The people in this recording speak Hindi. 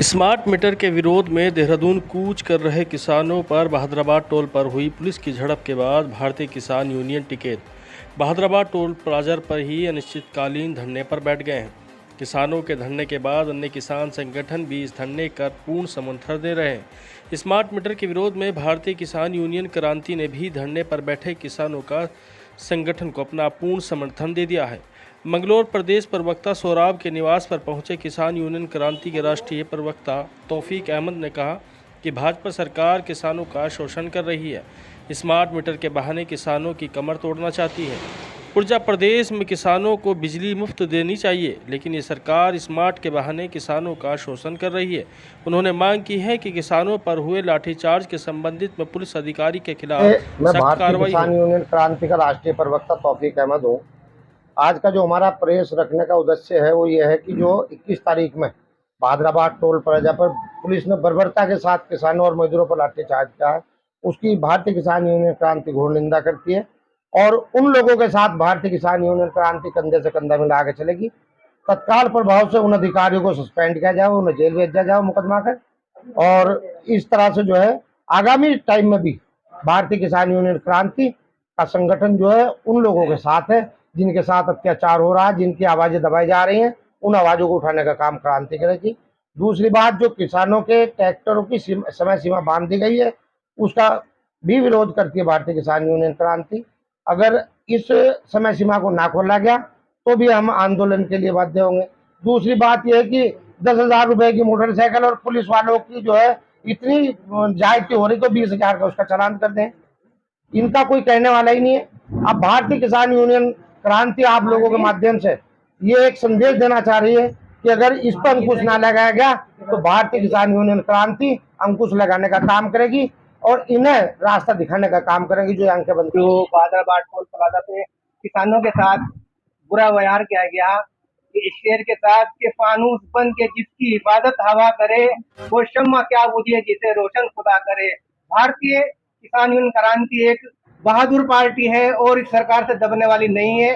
स्मार्ट मीटर के विरोध में देहरादून कूच कर रहे किसानों पर बहादुराबाद टोल पर हुई पुलिस की झड़प के बाद भारतीय किसान union Tikait Bahadurabad toll plaza पर ही अनिश्चितकालीन धरने पर बैठ गए हैं। किसानों के धरने के बाद अन्य किसान संगठन भी इस धरने का पूर्ण समर्थन दे रहे हैं। स्मार्ट मीटर के विरोध में भारतीय किसान यूनियन क्रांति ने भी धरने पर बैठे किसानों का संगठन को अपना पूर्ण समर्थन दे दिया है। मंगलौर प्रदेश प्रवक्ता सोराब के निवास पर पहुंचे किसान यूनियन क्रांति के राष्ट्रीय प्रवक्ता तौफीक अहमद ने कहा कि भाजपा सरकार किसानों का शोषण कर रही है। स्मार्ट मीटर के बहाने किसानों की कमर तोड़ना चाहती है। ऊर्जा प्रदेश में किसानों को बिजली मुफ्त देनी चाहिए, लेकिन ये सरकार स्मार्ट के बहाने किसानों का शोषण कर रही है। उन्होंने मांग की है कि किसानों पर हुए लाठीचार्ज के संबंधित में पुलिस अधिकारी के खिलाफ सख्त कार्रवाई हो। किसान यूनियन क्रांति का राष्ट्रीय प्रवक्ता तौफीक अहमद हूँ। आज का जो हमारा प्रेस रखने का उद्देश्य है वो ये है कि जो 21 तारीख में बहादुराबाद टोल प्लाजा पर पुलिस ने बर्बरता के साथ किसानों और मजदूरों पर लाठीचार्ज किया है, उसकी भारतीय किसान यूनियन क्रांति घोर निंदा करती है और उन लोगों के साथ भारतीय किसान यूनियन क्रांति कंधे से कंधा मिला के चलेगी। तत्काल प्रभाव से उन अधिकारियों को सस्पेंड किया जाए, उन्हें जेल भेजा जाए मुकदमा कर, और इस तरह से जो है आगामी टाइम में भी भारतीय किसान यूनियन क्रांति का संगठन जो है उन लोगों के साथ है जिनके साथ अत्याचार हो रहा है, जिनकी आवाजें दबाई जा रही हैं, उन आवाजों को उठाने का काम क्रांति करेगी। दूसरी बात, जो किसानों के ट्रैक्टरों की समय सीमा बांध दी गई है, उसका भी विरोध करती है भारतीय किसान यूनियन क्रांति। अगर इस समय सीमा को ना खोला गया तो भी हम आंदोलन के लिए बाध्य होंगे। दूसरी बात यह है कि 10,000 रुपए की मोटरसाइकिल और पुलिस वालों की जो है इतनी ज्यादती हो रही तो 20,000 का उसका चालान कर दें। इनका कोई कहने वाला ही नहीं है। अब भारतीय किसान यूनियन क्रांति आप लोगों के माध्यम से ये एक संदेश देना चाह रही है कि अगर इस पर अंकुश ना लगाया गया तो भारतीय किसान यूनियन क्रांति अंकुश लगाने का काम करेगी और इन्हें रास्ता दिखाने का काम करेगी जो आंखें बंद। जो बहादुराबाद टोल प्लाजा पे किसानों के साथ बुरा व्यवहार किया गया कि इस शेर के साथ के फानूस बन के जिसकी हिफाजत हवा करे वो शम्मा क्या बुझे जिसे रोशन खुदा करे। भारतीय किसान यूनियन क्रांति एक बहादुर पार्टी है और इस सरकार से दबने वाली नहीं है।